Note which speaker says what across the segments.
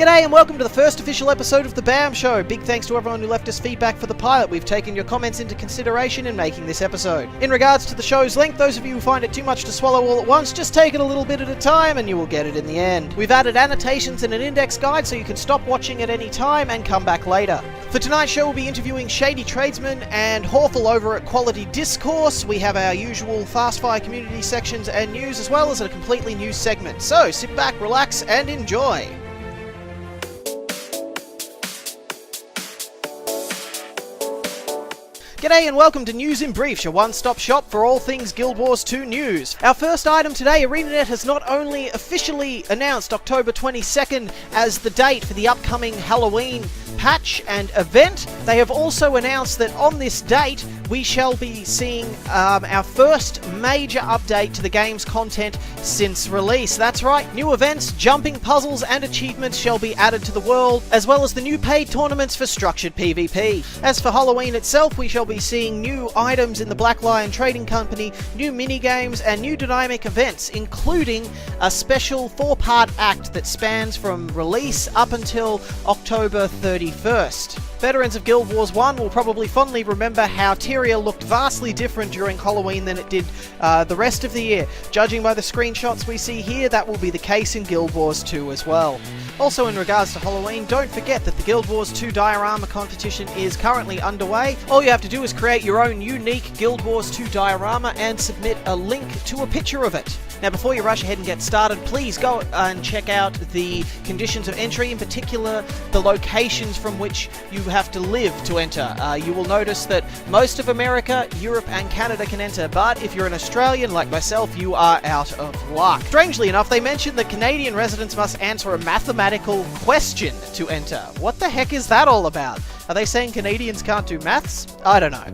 Speaker 1: G'day and welcome to the first official episode of The BAM Show. Big thanks to everyone who left us feedback for the pilot. We've taken your comments into consideration in making this episode. In regards to the show's length, those of you who find it too much to swallow all at once, just take it a little bit at a time and you will get it in the end. We've added annotations and an index guide so you can stop watching at any time and come back later. For tonight's show, we'll be interviewing Shady Tradesman and Hawful over at Quality Discourse. We have our usual Fast Fire community sections and news, as well as a completely new segment. So sit back, relax, and enjoy. G'day and welcome to News in Brief, your one-stop shop for all things Guild Wars 2 news. Our first item today, ArenaNet has not only officially announced October 22nd as the date for the upcoming Halloween patch and event, they have also announced that on this date we shall be seeing our first major update to the game's content since release. That's right, new events, jumping puzzles and achievements shall be added to the world, as well as the new paid tournaments for structured PvP. As for Halloween itself, we shall be seeing new items in the Black Lion Trading Company, new minigames and new dynamic events, including a special 4-part act that spans from release up until October 31st. Veterans of Guild Wars 1 will probably fondly remember how Tyria looked vastly different during Halloween than it did the rest of the year. Judging by the screenshots we see here, that will be the case in Guild Wars 2 as well. Also in regards to Halloween, don't forget that the Guild Wars 2 diorama competition is currently underway. All you have to do is create your own unique Guild Wars 2 diorama and submit a link to a picture of it. Now, before you rush ahead and get started, please go and check out the conditions of entry, in particular the locations from which you have to live to enter. You will notice that most of America, Europe and Canada can enter, but if you're an Australian like myself, you are out of luck. Strangely enough, they mentioned that Canadian residents must answer a mathematical question to enter. What the heck is that all about? Are they saying Canadians can't do maths? I don't know.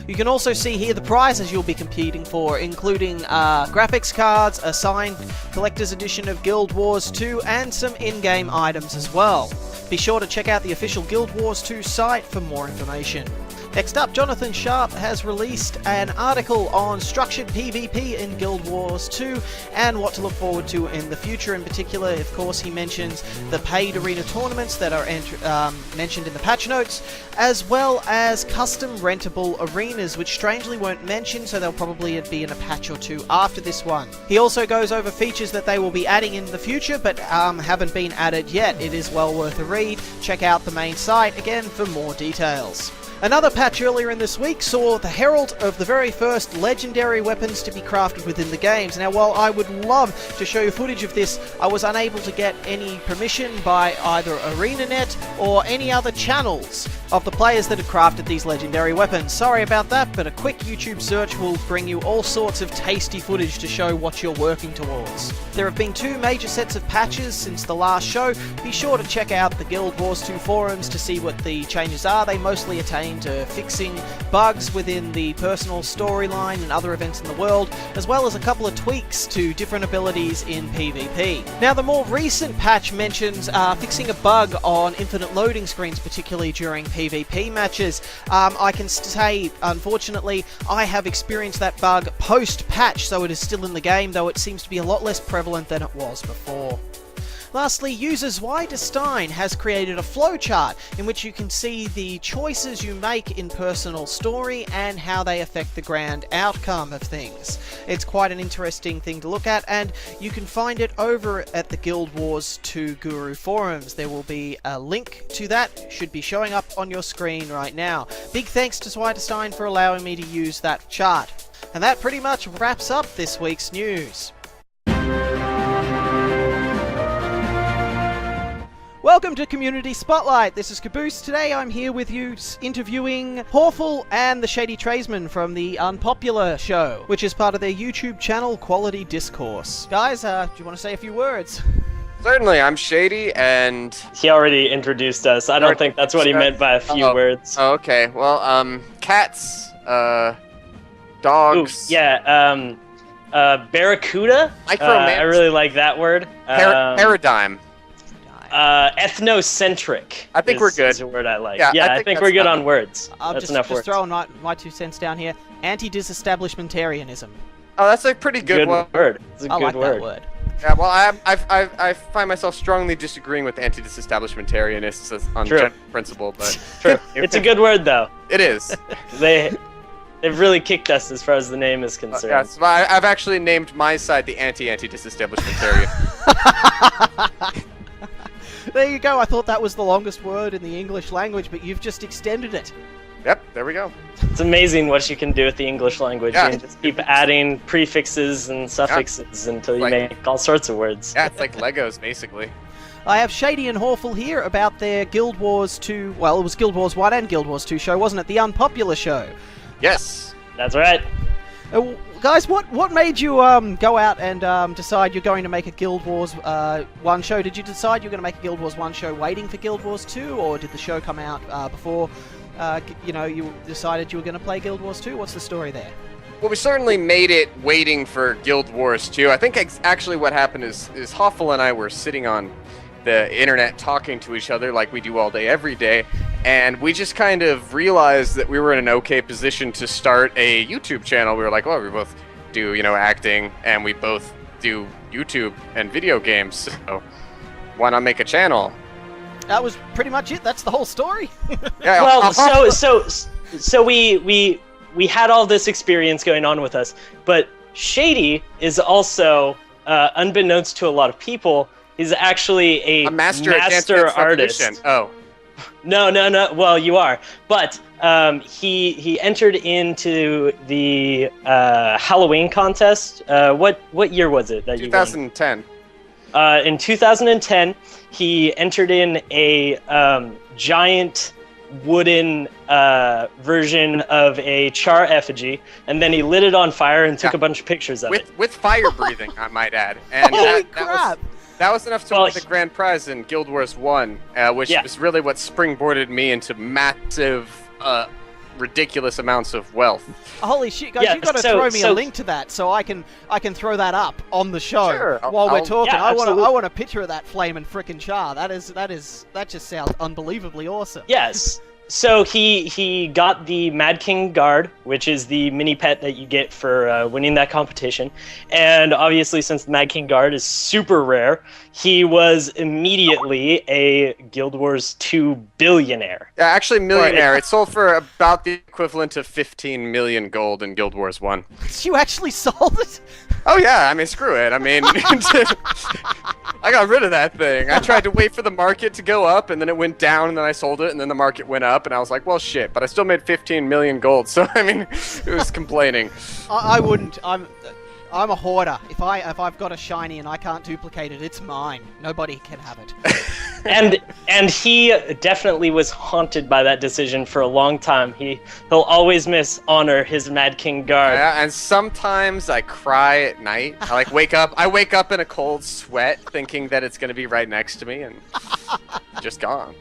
Speaker 1: You can also see here the prizes you'll be competing for, including graphics cards, a signed collector's edition of Guild Wars 2, and some in-game items as well. Be sure to check out the official Guild Wars 2 site for more information. Next up, Jonathan Sharp has released an article on structured PvP in Guild Wars 2 and what to look forward to in the future. In particular, of course, he mentions the paid arena tournaments that are mentioned in the patch notes, as well as custom rentable arenas, which strangely weren't mentioned, so they'll probably be in a patch or two after this one. He also goes over features that they will be adding in the future, but haven't been added yet. It is well worth a read. Check out the main site, again, for more details. Another patch earlier in this week saw the herald of the very first legendary weapons to be crafted within the games. Now, while I would love to show you footage of this, I was unable to get any permission by either ArenaNet or any other channels of the players that had crafted these legendary weapons. Sorry about that, but a quick YouTube search will bring you all sorts of tasty footage to show what you're working towards. There have been 2 major sets of patches since the last show. Be sure to check out the Guild Wars 2 forums to see what the changes are. They mostly attain to fixing bugs within the personal storyline and other events in the world, as well as a couple of tweaks to different abilities in PvP. Now, the more recent patch mentions fixing a bug on infinite loading screens, particularly during PvP matches. I can say, unfortunately, I have experienced that bug post-patch, so it is still in the game, though it seems to be a lot less prevalent than it was before. Lastly, user Zweidestein has created a flowchart in which you can see the choices you make in personal story and how they affect the grand outcome of things. It's quite an interesting thing to look at, and you can find it over at the Guild Wars 2 Guru forums. There will be a link to that, should be showing up on your screen right now. Big thanks to Zweidestein for allowing me to use that chart. And that pretty much wraps up this week's news. Welcome to Community Spotlight. This is Kaaboose. Today I'm here with you interviewing Hawful and the Shady Tradesman from the Unpopular Show, which is part of their YouTube channel, Quality Discourse. Guys, do you want to say a few words?
Speaker 2: Certainly, I'm Shady, and...
Speaker 3: He already introduced us. I don't think that's what he meant by a few words.
Speaker 2: Oh, okay. Well, cats, dogs...
Speaker 3: Ooh, yeah, barracuda? I really like that word.
Speaker 2: Paradigm.
Speaker 3: Ethnocentric.
Speaker 2: I think we're good.
Speaker 3: Is a word I like.
Speaker 2: Yeah,
Speaker 3: I think we're good on words.
Speaker 1: I'm just throwing my 2 cents down here. Anti-disestablishmentarianism.
Speaker 2: Oh, that's a pretty good word.
Speaker 3: It's a
Speaker 1: I
Speaker 3: good
Speaker 1: like
Speaker 3: word.
Speaker 1: that word.
Speaker 2: Yeah, well, I find myself strongly disagreeing with anti-disestablishmentarianists on general principle, but
Speaker 3: true. It's a good word, though.
Speaker 2: It is.
Speaker 3: They've really kicked us as far as the name is concerned.
Speaker 2: Yes, I've actually named my side the anti-disestablishmentarian.
Speaker 1: There you go. I thought that was the longest word in the English language, but you've just extended it.
Speaker 2: Yep, there we go.
Speaker 3: It's amazing what you can do with the English language.
Speaker 2: Yeah.
Speaker 3: You can just keep adding prefixes and suffixes until you make all sorts of words.
Speaker 2: Yeah, it's like Legos, basically.
Speaker 1: I have Shady and Hawful here about their Guild Wars 2... Well, it was Guild Wars 1 and Guild Wars 2 show, wasn't it? The Unpopular show.
Speaker 2: Yes.
Speaker 3: That's right.
Speaker 1: Guys, what made you go out and decide you're going to make a Guild Wars 1 show? Did you decide you're going to make a Guild Wars 1 show waiting for Guild Wars 2, or did the show come out before you decided you were going to play Guild Wars 2? What's the story there?
Speaker 2: Well, we certainly made it waiting for Guild Wars 2. I think actually what happened is Hoffel and I were sitting on the internet talking to each other like we do all day, every day, and we just kind of realized that we were in an okay position to start a YouTube channel. We were like, well, we both do, acting, and we both do YouTube and video games, so why not make a channel?
Speaker 1: That was pretty much it. That's the whole story.
Speaker 2: Yeah,
Speaker 3: well, so we had all this experience going on with us, but Shady is also, unbeknownst to a lot of people, he's actually a master artist.
Speaker 2: Oh.
Speaker 3: No. Well, you are, but he entered into the Halloween contest. What year was it that
Speaker 2: 2010.
Speaker 3: You won? In 2010, he entered in a giant wooden version of a char effigy, and then he lit it on fire and took a bunch of pictures of it.
Speaker 2: With fire breathing, I might add. And
Speaker 1: Holy crap!
Speaker 2: That was enough to win the grand prize in Guild Wars 1, which was really what springboarded me into massive, ridiculous amounts of wealth.
Speaker 1: Holy shit, guys! You've got to throw me a link to that so I can throw that up on the show while we're talking.
Speaker 3: Yeah,
Speaker 1: I want a picture of that flaming frickin' char. That just sounds unbelievably awesome.
Speaker 3: Yes. So he got the Mad King Guard, which is the mini pet that you get for winning that competition. And obviously, since the Mad King Guard is super rare, he was immediately a Guild Wars 2 billionaire.
Speaker 2: Yeah, actually millionaire. It sold for about the equivalent of 15 million gold in Guild Wars 1.
Speaker 1: You actually sold it?
Speaker 2: Oh yeah, I mean, screw it. I mean, I got rid of that thing. I tried to wait for the market to go up, and then it went down, and then I sold it, and then the market went up, and I was like, well, shit, but I still made 15 million gold, so, I mean, it was complaining.
Speaker 1: I wouldn't. I'm a hoarder. If I've got a shiny and I can't duplicate it, it's mine. Nobody can have it.
Speaker 3: and he definitely was haunted by that decision for a long time. He'll always honor his Mad King Guard.
Speaker 2: Yeah, and sometimes I cry at night. I wake up in a cold sweat thinking that it's gonna be right next to me, and just gone.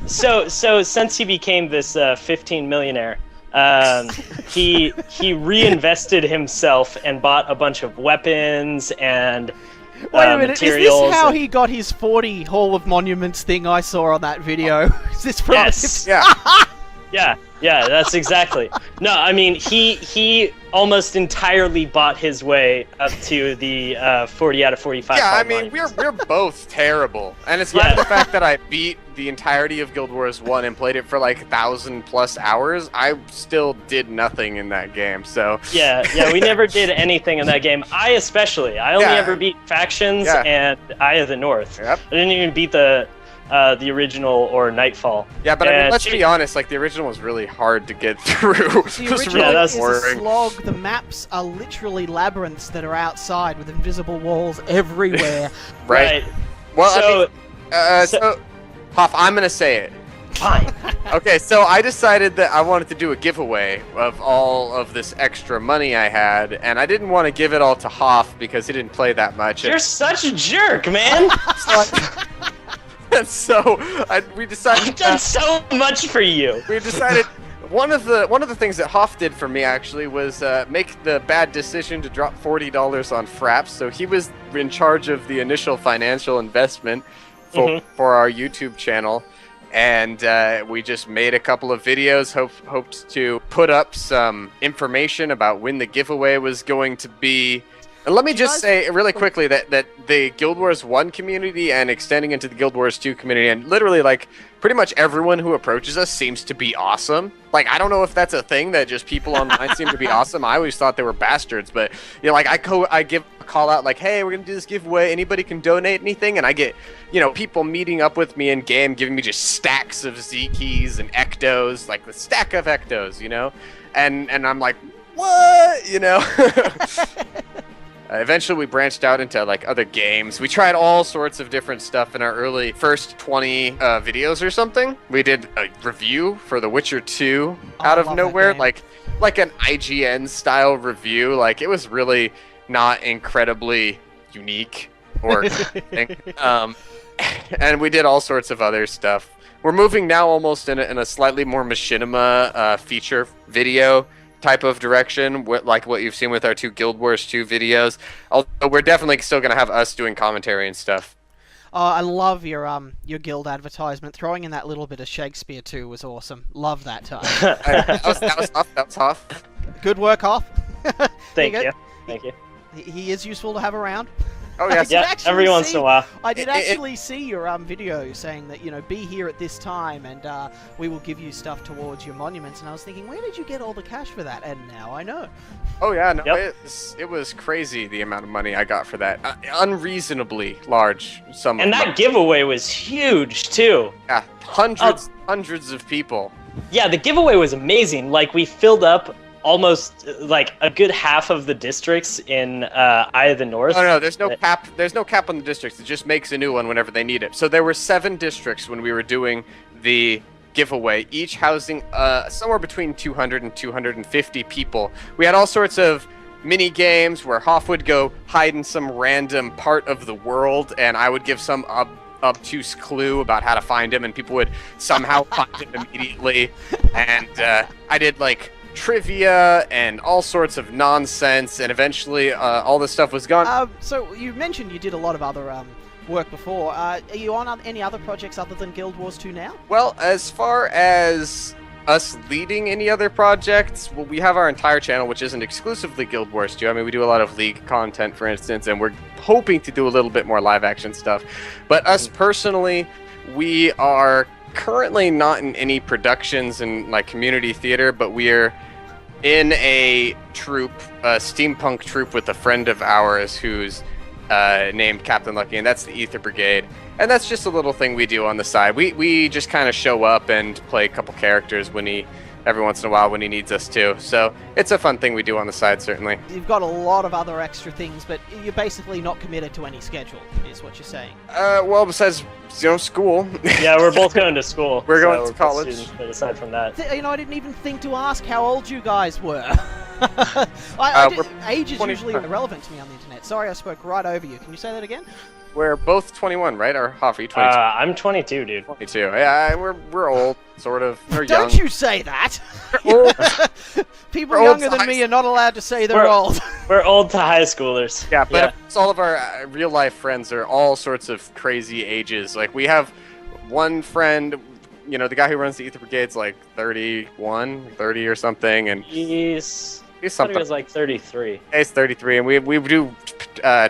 Speaker 3: So since he became this 15 millionaire, he reinvested himself and bought a bunch of weapons and
Speaker 1: Wait a minute,
Speaker 3: materials.
Speaker 1: Is this how he got his 40 Hall of Monuments thing I saw on that video? Is this from
Speaker 3: Yes. Yeah, that's exactly. No, I mean, he almost entirely bought his way up to the 40 out of 45.
Speaker 2: Yeah, I mean, we're both terrible. And it's not the fact that I beat the entirety of Guild Wars 1 and played it for like 1,000+ hours. I still did nothing in that game, so...
Speaker 3: Yeah, we never did anything in that game. I only ever beat factions and Eye of the North.
Speaker 2: Yep.
Speaker 3: I didn't even beat the original or Nightfall.
Speaker 2: Yeah, but I mean, let's be honest, like, the original was really hard to get through.
Speaker 1: The original is a slog. The maps are literally labyrinths that are outside with invisible walls everywhere.
Speaker 2: Right. Well, so Hoff, I'm gonna say it.
Speaker 3: Fine.
Speaker 2: Okay, so I decided that I wanted to do a giveaway of all of this extra money I had, and I didn't want to give it all to Hoff because he didn't play that much.
Speaker 3: You're such a jerk, man!
Speaker 2: And so we decided.
Speaker 3: I've done so much for you.
Speaker 2: We decided one of the things that Hoff did for me actually was make the bad decision to drop $40 on Fraps. So he was in charge of the initial financial investment for our YouTube channel, and we just made a couple of videos. Hoped to put up some information about when the giveaway was going to be. And let me
Speaker 1: Do you
Speaker 2: just
Speaker 1: guys-
Speaker 2: say really quickly that the Guild Wars 1 community and extending into the Guild Wars 2 community, and literally like pretty much everyone who approaches us seems to be awesome. Like, I don't know if that's a thing that just people online seem to be awesome. I always thought they were bastards, but you know, like I give a call out like, hey, we're gonna do this giveaway. Anybody can donate anything, and I get, you know, people meeting up with me in game, giving me just stacks of Z keys and ectos, like the stack of ectos, you know, and I'm like, what, you know. Eventually, we branched out into like other games. We tried all sorts of different stuff in our early first 20 videos or something. We did a review for The Witcher 2 out
Speaker 1: I
Speaker 2: of
Speaker 1: love that
Speaker 2: nowhere,
Speaker 1: game.
Speaker 2: like an IGN style review. Like, it was really not incredibly unique or anything. And we did all sorts of other stuff. We're moving now almost in a slightly more machinima feature video type of direction, like what you've seen with our 2 Guild Wars 2 videos. Although we're definitely still going to have us doing commentary and stuff.
Speaker 1: Oh, I love your guild advertisement. Throwing in that little bit of Shakespeare too was awesome. Love that time.
Speaker 2: That was tough.
Speaker 1: Good work, Hoff.
Speaker 3: Thank
Speaker 1: There
Speaker 3: you.
Speaker 1: you
Speaker 3: Thank you.
Speaker 1: He is useful to have around.
Speaker 2: Oh, yes.
Speaker 1: Yeah.
Speaker 3: Yeah,
Speaker 1: actually
Speaker 3: every once in a while.
Speaker 1: I did
Speaker 2: It-
Speaker 1: actually see your video saying that, you know, be here at this time and we will give you stuff towards your monuments. And I was thinking, where did you get all the cash for that? And now I know.
Speaker 2: Oh, yeah. No,
Speaker 3: Yep.
Speaker 2: it was crazy the amount of money I got for that. Unreasonably large sum
Speaker 3: And
Speaker 2: of money.
Speaker 3: that giveaway was huge too.
Speaker 2: Yeah, hundreds of people.
Speaker 3: Yeah, the giveaway was amazing. Like, we filled up almost like a good half of the districts in Eye of the North.
Speaker 2: Oh, no, there's no cap. There's no cap on the districts. It just makes a new one whenever they need it. So there were 7 districts when we were doing the giveaway, each housing somewhere between 200 and 250 people. We had all sorts of mini games where Hoff would go hide in some random part of the world, and I would give some obtuse clue about how to find him, and people would somehow find him immediately. And I did like trivia and all sorts of nonsense, and eventually all this stuff was gone.
Speaker 1: So you mentioned you did a lot of other work before. Are you on any other projects other than Guild Wars 2 now?
Speaker 2: Well, as far as us leading any other projects, well, we have our entire channel, which isn't exclusively Guild Wars 2. I mean, we do a lot of League content, for instance, and we're hoping to do a little bit more live action stuff. But us personally, we are currently not in any productions in like community theater, but we're in a troupe, a steampunk troupe with a friend of ours who's named Captain Lucky, and that's the Ether Brigade. And that's just a little thing we do on the side. We just kind of show up and play a couple characters every once in a while when he needs us to. So it's a fun thing we do on the side, certainly.
Speaker 1: You've got a lot of other extra things, but you're basically not committed to any schedule, is what you're saying.
Speaker 2: Well, besides, school.
Speaker 3: Yeah, we're both going to school.
Speaker 2: We're going
Speaker 3: so
Speaker 2: to
Speaker 3: both
Speaker 2: college.
Speaker 3: students, but aside from that,
Speaker 1: You know, I didn't even think to ask how old you guys were. Age is
Speaker 2: 20
Speaker 1: usually irrelevant to me on the internet. Sorry, I spoke right over you. Can you say that again?
Speaker 2: We're both 21, right? Or Hoff, are you 22?
Speaker 3: I'm 22, dude.
Speaker 2: 22. Yeah, we're old, sort of. We're young.
Speaker 1: Don't you say that!
Speaker 2: We're old.
Speaker 1: People
Speaker 2: We're old
Speaker 1: younger
Speaker 2: to
Speaker 1: than
Speaker 2: high
Speaker 1: me are not allowed to say they're
Speaker 3: We're-
Speaker 1: old.
Speaker 3: We're old to high schoolers.
Speaker 2: Yeah, but all of our real life friends are all sorts of crazy ages. Like, we have one friend, you know, the guy who runs the Ether Brigade's like 31, 30 or something, and
Speaker 3: He's
Speaker 2: he's
Speaker 3: I thought he
Speaker 2: something.
Speaker 3: was like 33.
Speaker 2: He's 33, and we do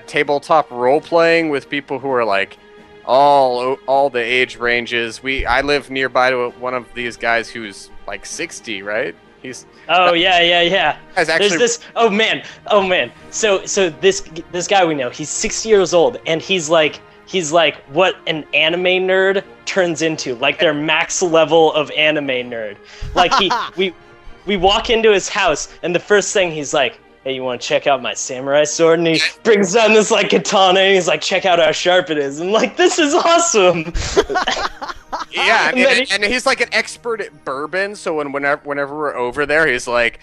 Speaker 2: tabletop role playing with people who are like all the age ranges. I live nearby to one of these guys who's like 60, right?
Speaker 3: Oh yeah.
Speaker 2: Guys actually,
Speaker 3: There's this. Oh man. So this guy we know, he's 60 years old, and he's like what an anime nerd turns into, like their max level of anime nerd. Like we walk into his house, and the first thing he's like, hey, you want to check out my samurai sword? And he brings down this like katana, and he's like, check out how sharp it is. I'm like, this is awesome.
Speaker 2: yeah,
Speaker 3: And then
Speaker 2: and he's like an expert at bourbon. So whenever we're over there, he's like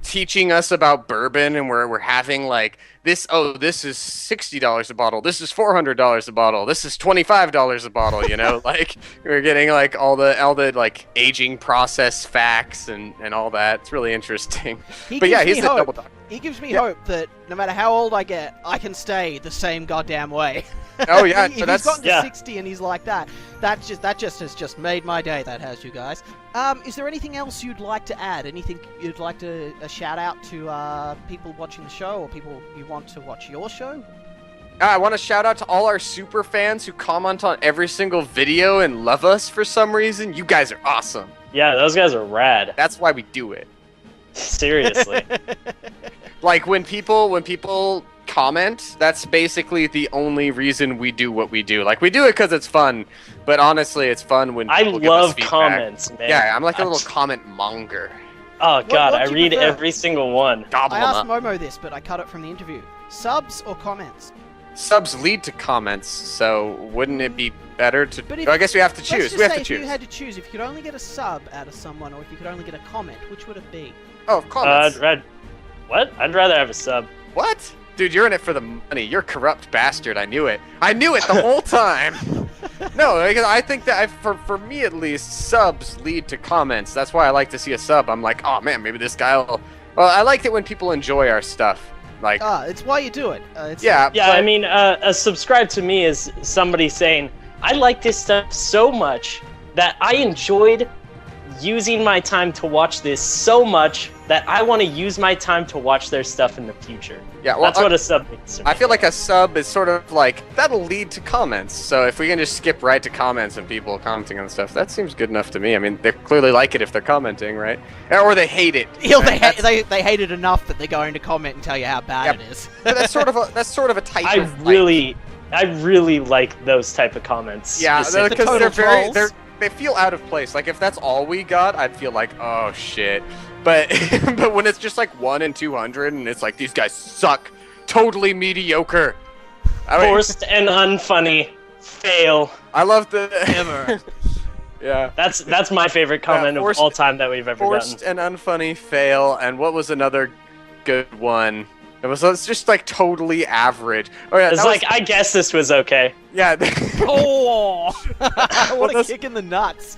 Speaker 2: teaching us about bourbon, and we're having like this. Oh, this is $60 a bottle. This is $400 a bottle. This is $25 a bottle. You know, like we're getting like all the like aging process facts and all that. It's really interesting. But yeah, he's the double doctor.
Speaker 1: He gives me hope that no matter how old I get, I can stay the same goddamn way.
Speaker 2: Oh yeah,
Speaker 1: He's
Speaker 2: so that's
Speaker 1: gotten to
Speaker 3: yeah.
Speaker 1: 60 and he's like that. That just has just made my day. That has, you guys. Is there anything else you'd like to add? Anything you'd like to shout out to people watching the show or people you want to watch your show?
Speaker 2: I want to shout out to all our super fans who comment on every single video and love us for some reason. You guys are awesome.
Speaker 3: Yeah, those guys are rad.
Speaker 2: That's why we do it.
Speaker 3: Seriously.
Speaker 2: Like when people comment, that's basically the only reason we do what we do. Like we do it because it's fun, but honestly, it's fun when
Speaker 3: I
Speaker 2: people give us
Speaker 3: love
Speaker 2: feedback.
Speaker 3: comments, man.
Speaker 2: Yeah, I'm like a little comment monger.
Speaker 3: Oh god,
Speaker 1: what
Speaker 3: I
Speaker 1: do you
Speaker 3: read
Speaker 1: prefer?
Speaker 3: every single one.
Speaker 2: Gobble
Speaker 1: I
Speaker 2: 'em
Speaker 1: asked
Speaker 2: up.
Speaker 1: Momo this, but I cut it from the interview. Subs or comments?
Speaker 2: Subs lead to comments, so wouldn't it be better to?
Speaker 1: But if-
Speaker 2: I guess we have to
Speaker 1: Let's
Speaker 2: choose.
Speaker 1: just
Speaker 2: We have
Speaker 1: say
Speaker 2: to
Speaker 1: if
Speaker 2: choose.
Speaker 1: you had to choose, if you could only get a sub out of someone, or if you could only get a comment, which would it be?
Speaker 2: Oh, comments.
Speaker 3: What? I'd rather have a sub.
Speaker 2: What? Dude, you're in it for the money. You're a corrupt bastard. I knew it. I knew it the whole time. No, because I think that for me at least, subs lead to comments. That's why I like to see a sub. I'm like, oh man, maybe this guy will. Well, I liked it when people enjoy our stuff. Like,
Speaker 1: It's why you do it.
Speaker 2: yeah.
Speaker 3: Yeah,
Speaker 2: but-
Speaker 3: I mean, a subscribe to me is somebody saying, I like this stuff so much that I enjoyed using my time to watch this so much that I want to use my time to watch their stuff in the future.
Speaker 2: Yeah, well,
Speaker 3: That's what a sub means to me.
Speaker 2: I feel like a sub is sort of like that'll lead to comments. So if we can just skip right to comments and people commenting on stuff, that seems good enough to me. I mean, they clearly like it if they're commenting, right? Or they hate it.
Speaker 1: Yeah,
Speaker 2: Right?
Speaker 1: they hate it enough that they're going to comment and tell you how bad
Speaker 2: Yep.
Speaker 1: it is.
Speaker 2: But that's sort of a type
Speaker 3: I
Speaker 2: of
Speaker 3: really like those type of comments.
Speaker 2: yeah,
Speaker 3: specifically.
Speaker 2: because
Speaker 1: total
Speaker 2: they're
Speaker 1: trolls.
Speaker 2: they feel out of place. Like if that's all we got, I'd feel like oh shit. But but when it's just like 1 in 200 and it's like these guys suck, totally mediocre. I mean,
Speaker 3: Forced and unfunny. Fail.
Speaker 2: I love the
Speaker 1: Ever.
Speaker 2: yeah.
Speaker 3: That's my favorite comment
Speaker 2: forced-
Speaker 3: of all time that we've ever
Speaker 2: Forced
Speaker 3: done.
Speaker 2: and unfunny fail, and what was another good one? It's just like totally average. Oh yeah,
Speaker 3: It's
Speaker 2: that
Speaker 3: like,
Speaker 2: was,
Speaker 3: I guess this was okay.
Speaker 2: yeah.
Speaker 1: Oh! What a
Speaker 2: that's-
Speaker 1: kick in the nuts.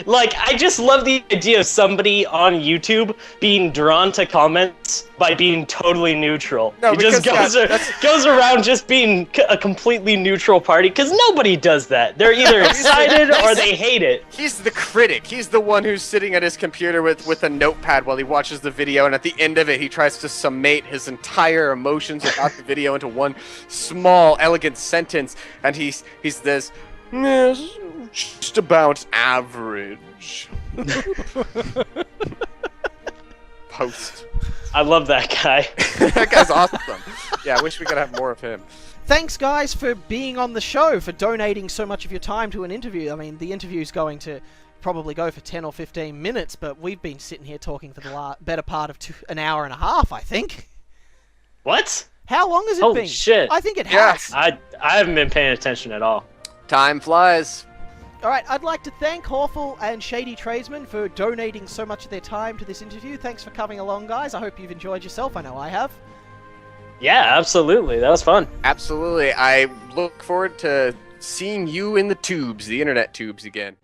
Speaker 3: Like, I just love the idea of somebody on YouTube being drawn to comments by being totally neutral.
Speaker 2: No,
Speaker 3: It just
Speaker 2: because,
Speaker 3: goes around just being a completely neutral party, because nobody does that. They're either excited or they hate it.
Speaker 2: He's the critic. He's the one who's sitting at his computer with a notepad while he watches the video, and at the end of it, he tries to summate his entire emotions about the video into one small, elegant sentence, and he's this. Yes, just about average. Post.
Speaker 3: I love that guy.
Speaker 2: That guy's awesome. Yeah, I wish we could have more of him.
Speaker 1: Thanks, guys, for being on the show, for donating so much of your time to an interview. I mean, the interview's going to probably go for 10 or 15 minutes, but we've been sitting here talking for the better part of an hour and a half, I think.
Speaker 3: What?
Speaker 1: How long has it
Speaker 3: Holy
Speaker 1: been?
Speaker 3: shit.
Speaker 1: I think it
Speaker 2: Yeah.
Speaker 1: has.
Speaker 3: I haven't been paying attention at all.
Speaker 2: Time flies.
Speaker 1: All right, I'd like to thank Hawful and Shady Tradesman for donating so much of their time to this interview. Thanks for coming along, guys. I hope you've enjoyed yourself. I know I have.
Speaker 3: Yeah, absolutely. That was fun.
Speaker 2: Absolutely. I look forward to seeing you in the tubes, the internet tubes again.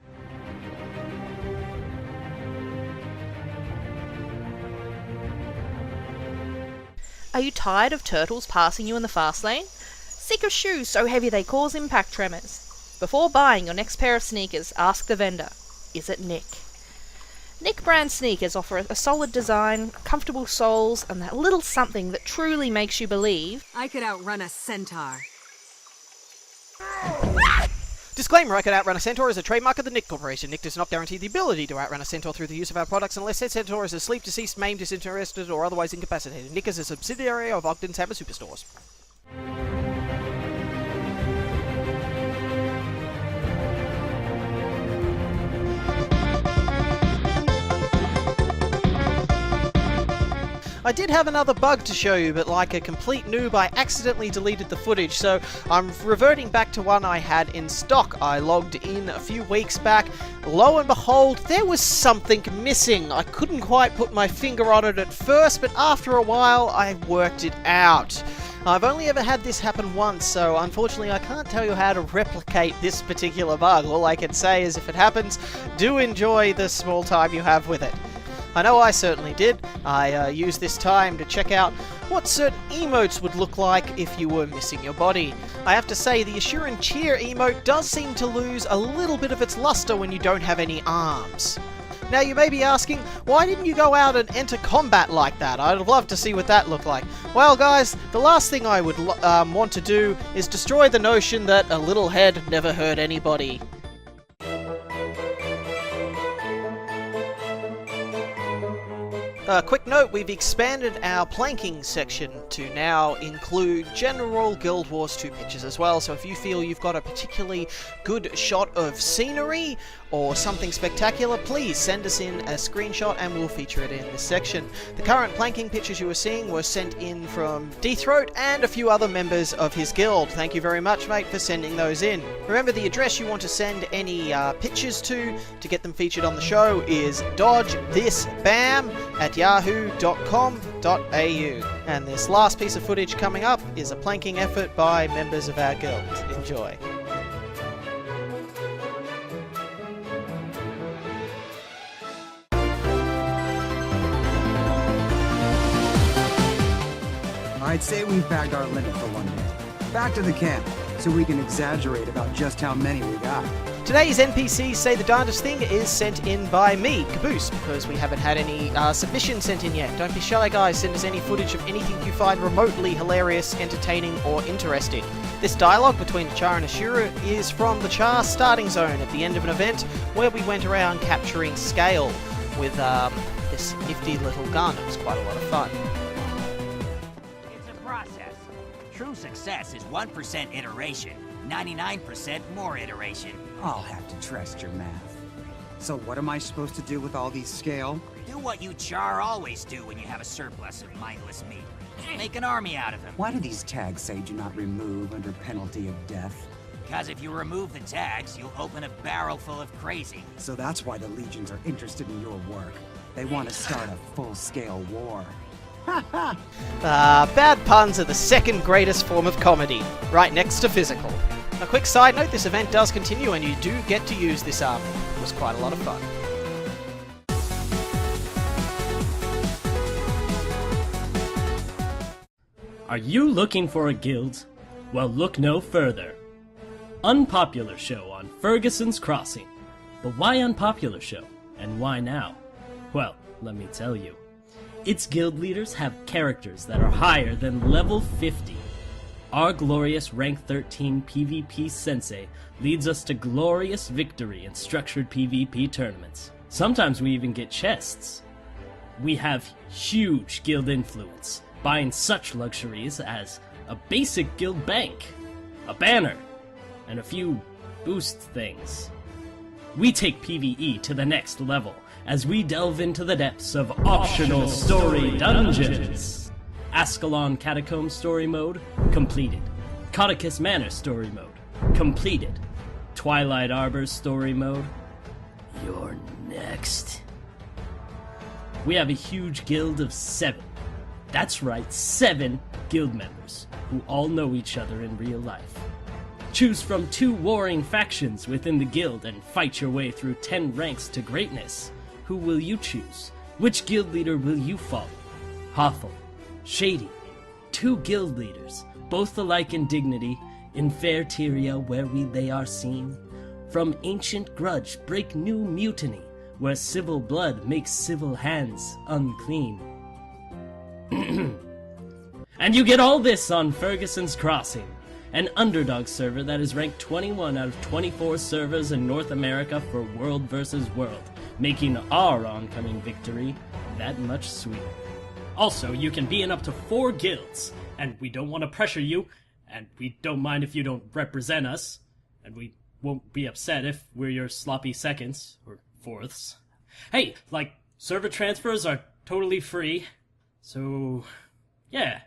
Speaker 4: Are you tired of turtles passing you in the fast lane? Sick of shoes so heavy they cause impact tremors? Before buying your next pair of sneakers, ask the vendor, is it Nick? Nick brand sneakers offer a solid design, comfortable soles, and that little something that truly makes you believe.
Speaker 5: I could outrun a centaur.
Speaker 1: Disclaimer, I Could Outrun a Centaur is a trademark of the Nick Corporation. Nick does not guarantee the ability to outrun a centaur through the use of our products unless said centaur is asleep, deceased, maimed, disinterested, or otherwise incapacitated. Nick is a subsidiary of Ogden's Hammer Superstores. I did have another bug to show you, but like a complete noob, I accidentally deleted the footage, so I'm reverting back to one I had in stock. I logged in a few weeks back. Lo and behold, there was something missing. I couldn't quite put my finger on it at first, but after a while, I worked it out. I've only ever had this happen once, so unfortunately I can't tell you how to replicate this particular bug. All I can say is if it happens, do enjoy the small time you have with it. I know I certainly did. I used this time to check out what certain emotes would look like if you were missing your body. I have to say, the Assure and Cheer emote does seem to lose a little bit of its luster when you don't have any arms. Now you may be asking, why didn't you go out and enter combat like that? I'd love to see what that looked like. Well guys, the last thing I would want to do is destroy the notion that a little head never hurt anybody. Quick note, we've expanded our planking section to now include general Guild Wars 2 pictures as well, so if you feel you've got a particularly good shot of scenery or something spectacular, please send us in a screenshot and we'll feature it in this section. The current planking pictures you were seeing were sent in from Deathroat and a few other members of his guild. Thank you very much, mate, for sending those in. Remember, the address you want to send any pictures to get them featured on the show is dodgethisbam@yahoo.com.au. And this last piece of footage coming up is a planking effort by members of our guild. Enjoy.
Speaker 6: I'd say we've bagged our limit for one day. Back to the camp, so we can exaggerate about just how many we got.
Speaker 1: Today's NPCs say the Darndest thing is sent in by me, Kaaboose, because we haven't had any submissions sent in yet. Don't be shy, guys. Send us any footage of anything you find remotely hilarious, entertaining, or interesting. This dialogue between Char and Ashura is from the Char starting zone at the end of an event where we went around capturing scale with this nifty little gun. It was quite a lot of fun.
Speaker 7: It's a process. True success is 1% iteration, 99% more iteration.
Speaker 6: I'll have to trust your math. So what am I supposed to do with all these scale?
Speaker 7: Do what you Char always do when you have a surplus of mindless meat. Make an army out of them.
Speaker 6: Why do these tags say do not remove under penalty of death?
Speaker 7: Because if you remove the tags, you'll open a barrel full of crazy.
Speaker 6: So that's why the legions are interested in your work. They want to start a full-scale war.
Speaker 1: Bad puns are the second greatest form of comedy, right next to physical. A quick side note, this event does continue and you do get to use this army. It was quite a lot of fun.
Speaker 8: Are you looking for a guild? Well, look no further. Unpopular show on Ferguson's Crossing. But why unpopular show? And why now? Well, let me tell you. Its guild leaders have characters that are higher than level 50. Our glorious rank 13 PvP sensei leads us to glorious victory in structured PvP tournaments. Sometimes we even get chests. We have huge guild influence, buying such luxuries as a basic guild bank, a banner, and a few boost things. We take PvE to the next level as we delve into the depths of optional story dungeons. Ascalon Catacomb story mode, completed. Codicus Manor story mode, completed. Twilight Arbor story mode, you're next. We have a huge guild of 7. That's right, 7 guild members who all know each other in real life. Choose from 2 warring factions within the guild and fight your way through 10 ranks to greatness. Who will you choose? Which guild leader will you follow? Hawthorne, Shady, 2 guild leaders, both alike in dignity, in fair Tyria where they are seen. From ancient grudge break new mutiny, where civil blood makes civil hands unclean. And you get all this on Ferguson's Crossing, an underdog server that is ranked 21 out of 24 servers in North America for World vs. World, making our oncoming victory that much sweeter. Also, you can be in up to 4 guilds, and we don't want to pressure you, and we don't mind if you don't represent us, and we won't be upset if we're your sloppy seconds, or fourths. Hey, like, server transfers are totally free, so yeah.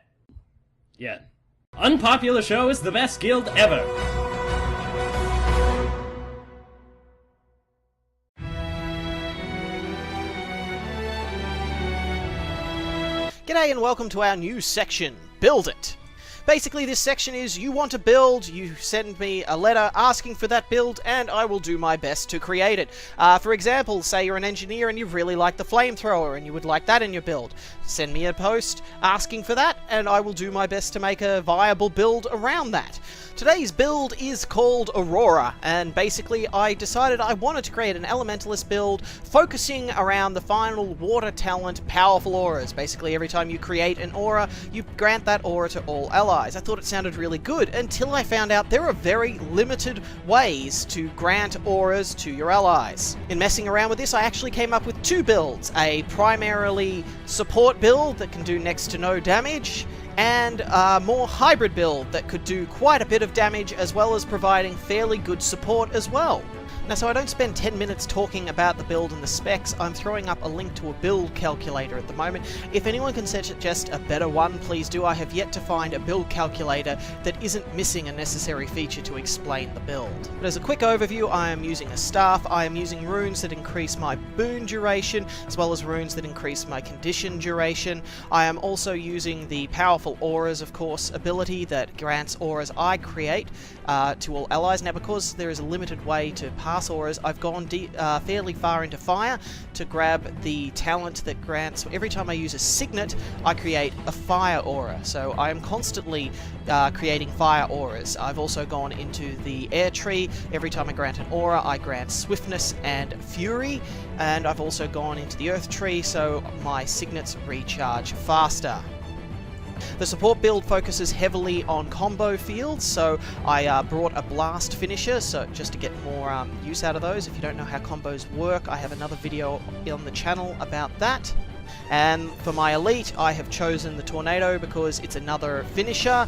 Speaker 8: Unpopular Show is the best guild ever!
Speaker 1: G'day and welcome to our new section, Build It! Basically, this section is you want a build, you send me a letter asking for that build, and I will do my best to create it. For example, say you're an engineer and you really like the flamethrower and you would like that in your build. Send me a post asking for that, and I will do my best to make a viable build around that. Today's build is called Aurora, and basically I decided I wanted to create an elementalist build focusing around the final water talent powerful auras. Basically, every time you create an aura, you grant that aura to all allies. I thought it sounded really good until I found out there are very limited ways to grant auras to your allies. In messing around with this, I actually came up with two builds: a primarily support build that can do next to no damage, and a more hybrid build that could do quite a bit of damage as well as providing fairly good support as well. Now, so I don't spend 10 minutes talking about the build and the specs, I'm throwing up a link to a build calculator at the moment. If anyone can suggest a better one, please do. I have yet to find a build calculator that isn't missing a necessary feature to explain the build. But as a quick overview, I am using a staff, I am using runes that increase my boon duration, as well as runes that increase my condition duration. I am also using the powerful auras, of course, ability that grants auras I create to all allies. Now, because there is a limited way to pass auras, I've gone fairly far into fire to grab the talent that grants, every time I use a signet, I create a fire aura. So I am constantly creating fire auras. I've also gone into the air tree. Every time I grant an aura, I grant swiftness and fury. And I've also gone into the earth tree, so my signets recharge faster. The support build focuses heavily on combo fields, so I brought a blast finisher, so just to get more use out of those. If you don't know how combos work, I have another video on the channel about that. And for my elite, I have chosen the tornado because it's another finisher.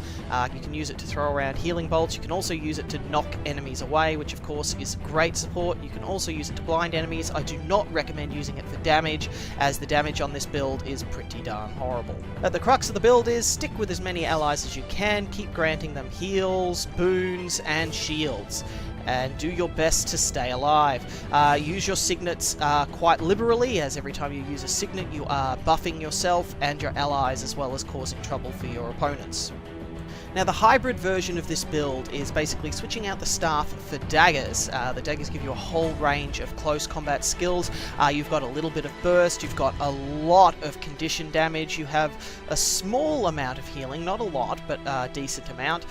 Speaker 1: You can use it to throw around healing bolts. You can also use it to knock enemies away, which of course is great support. You can also use it to blind enemies. I do not recommend using it for damage, as the damage on this build is pretty darn horrible. But the crux of the build is stick with as many allies as you can, keep granting them heals, boons, and shields, and do your best to stay alive. Use your signets quite liberally, as every time you use a signet you are buffing yourself and your allies, as well as causing trouble for your opponents. Now, the hybrid version of this build is basically switching out the staff for daggers. The daggers give you a whole range of close combat skills. You've got a little bit of burst, you've got a lot of condition damage, you have a small amount of healing, not a lot, but a decent amount.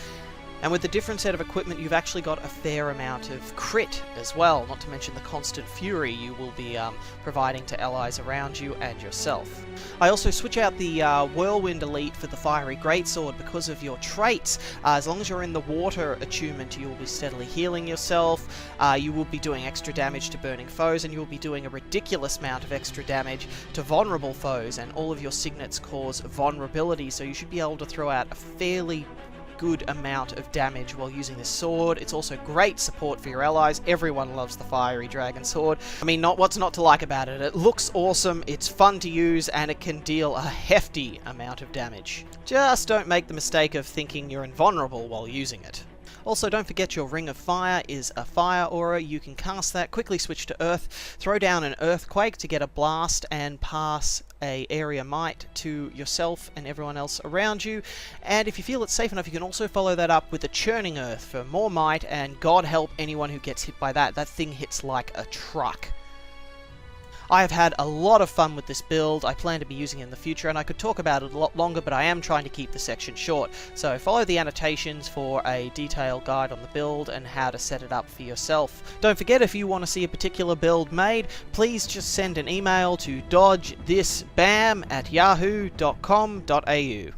Speaker 1: And with the different set of equipment, you've actually got a fair amount of crit as well, not to mention the constant fury you will be providing to allies around you and yourself. I also switch out the Whirlwind Elite for the Fiery Greatsword because of your traits. As long as you're in the water attunement, you will be steadily healing yourself, you will be doing extra damage to burning foes, and you will be doing a ridiculous amount of extra damage to vulnerable foes, and all of your signets cause vulnerability, so you should be able to throw out a fairly good amount of damage while using this sword. It's also great support for your allies. Everyone loves the Fiery Dragon Sword. I mean, what's not to like about it? It looks awesome, it's fun to use, and it can deal a hefty amount of damage. Just don't make the mistake of thinking you're invulnerable while using it. Also, don't forget your Ring of Fire is a fire aura. You can cast that, quickly switch to Earth, throw down an Earthquake to get a blast, and pass a area might to yourself and everyone else around you. And if you feel it's safe enough, you can also follow that up with a Churning Earth for more might, and God help anyone who gets hit by that. That thing hits like a truck. I have had a lot of fun with this build. I plan to be using it in the future, and I could talk about it a lot longer, but I am trying to keep the section short. So follow the annotations for a detailed guide on the build and how to set it up for yourself. Don't forget, if you want to see a particular build made, please just send an email to dodgethisbam@yahoo.com.au.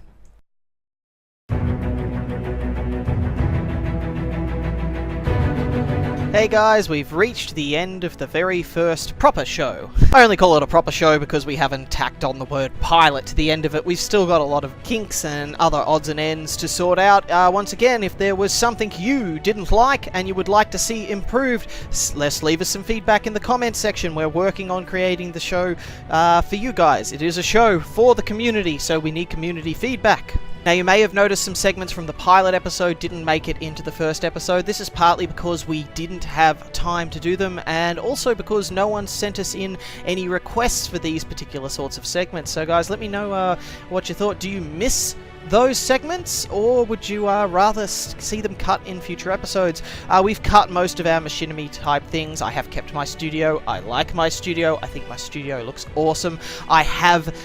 Speaker 1: Hey guys, we've reached the end of the very first proper show. I only call it a proper show because we haven't tacked on the word pilot to the end of it. We've still got a lot of kinks and other odds and ends to sort out. Once again, if there was something you didn't like and you would like to see improved, let's leave us some feedback in the comments section. We're working on creating the show for you guys. It is a show for the community, so we need community feedback. Now, you may have noticed some segments from the pilot episode didn't make it into the first episode. This is partly because we didn't have time to do them, and also because no one sent us in any requests for these particular sorts of segments. So guys, let me know what you thought. Do you miss those segments, or would you rather see them cut in future episodes? We've cut most of our machinima type things. I have kept my studio. I like my studio. I think my studio looks awesome. I have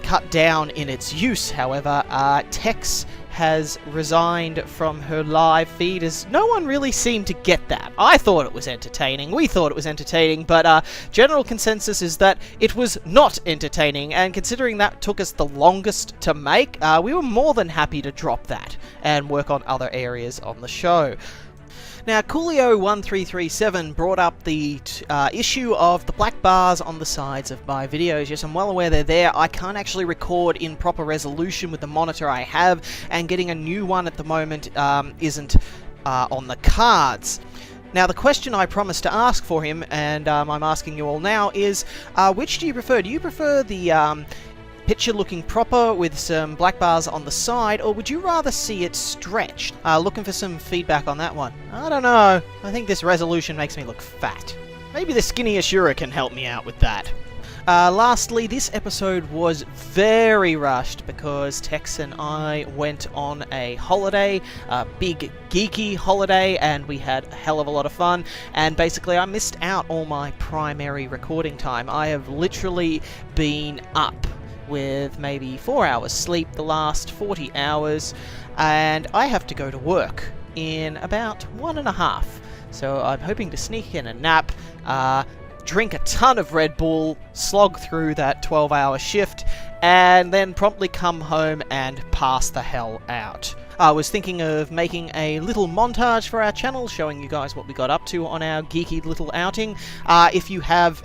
Speaker 1: cut down in its use, however. Tex has resigned from her live feed, as no one really seemed to get that. I thought it was entertaining, we thought it was entertaining, but general consensus is that it was not entertaining, and considering that took us the longest to make, we were more than happy to drop that and work on other areas on the show. Now, Coolio1337 brought up the issue of the black bars on the sides of my videos. Yes, I'm well aware they're there. I can't actually record in proper resolution with the monitor I have, and getting a new one at the moment isn't on the cards. Now, the question I promised to ask for him, and I'm asking you all now, is which do you prefer? Do you prefer the picture looking proper with some black bars on the side, or would you rather see it stretched? Looking for some feedback on that one. I don't know. I think this resolution makes me look fat. Maybe the skinny Ashura can help me out with that. Lastly, this episode was very rushed because Tex and I went on a holiday, a big geeky holiday, and we had a hell of a lot of fun, and basically I missed out all my primary recording time. I have literally been up with maybe 4 hours sleep the last 40 hours, and I have to go to work in about 1.5. So I'm hoping to sneak in a nap, drink a ton of Red Bull, slog through that 12-hour shift, and then promptly come home and pass the hell out. I was thinking of making a little montage for our channel, showing you guys what we got up to on our geeky little outing. If you have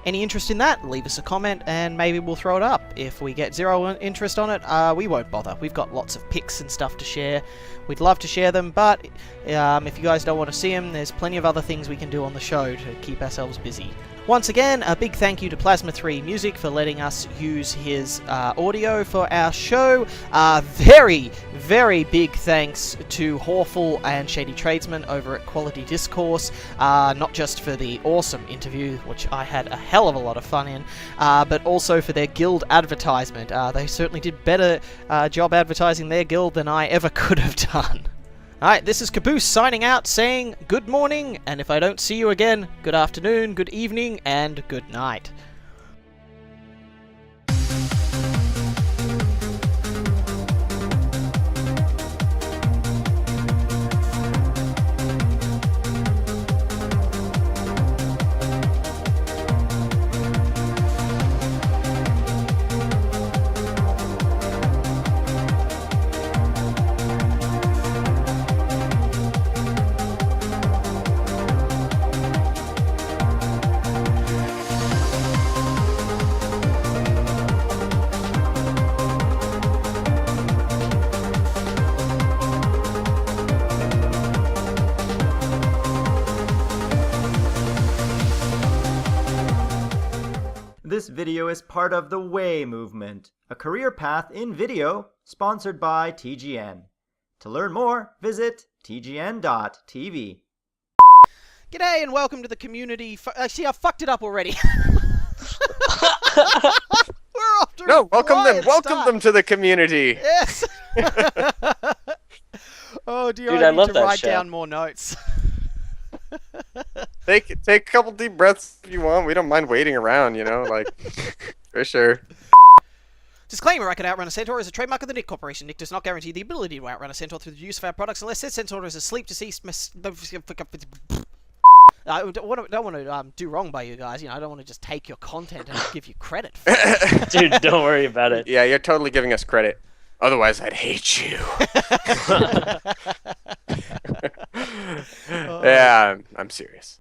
Speaker 1: any interest in that, leave us a comment and maybe we'll throw it up. If we get zero interest on it, we won't bother. We've got lots of pics and stuff to share. We'd love to share them, but if you guys don't want to see them, there's plenty of other things we can do on the show to keep ourselves busy. Once again, a big thank you to Plasma 3 Music for letting us use his audio for our show. Very, very big thanks to Hawful and Shady Tradesman over at Quality Discourse, not just for the awesome interview, which I had a hell of a lot of fun in, but also for their guild advertisement. They certainly did better job advertising their guild than I ever could have done. Alright, this is Kaaboose signing out, saying good morning, and if I don't see you again, good afternoon, good evening, and good night.
Speaker 9: This video is part of the Way movement, a career path in video sponsored by TGN. To learn more, visit tgn.tv.
Speaker 1: G'day and welcome to the community. See, I fucked it up already. We're off to
Speaker 2: No,
Speaker 1: a
Speaker 2: welcome them.
Speaker 1: quiet
Speaker 2: Welcome
Speaker 1: start.
Speaker 2: them to the community.
Speaker 1: Yes. Oh dear,
Speaker 3: Dude,
Speaker 1: I
Speaker 3: I
Speaker 1: need
Speaker 3: love
Speaker 1: to
Speaker 3: that
Speaker 1: write
Speaker 3: show.
Speaker 1: down more notes.
Speaker 2: Take a couple deep breaths if you want. We don't mind waiting around, like for sure.
Speaker 1: Disclaimer, I can outrun a centaur is a trademark of the Nick Corporation. Nick does not guarantee the ability to outrun a centaur through the use of our products unless said centaur is asleep, deceased, I don't want to do wrong by you guys. I don't want to just take your content and give you credit for it.
Speaker 3: Dude, don't worry about it.
Speaker 2: Yeah, you're totally giving us credit. Otherwise, I'd hate you. Yeah, I'm serious.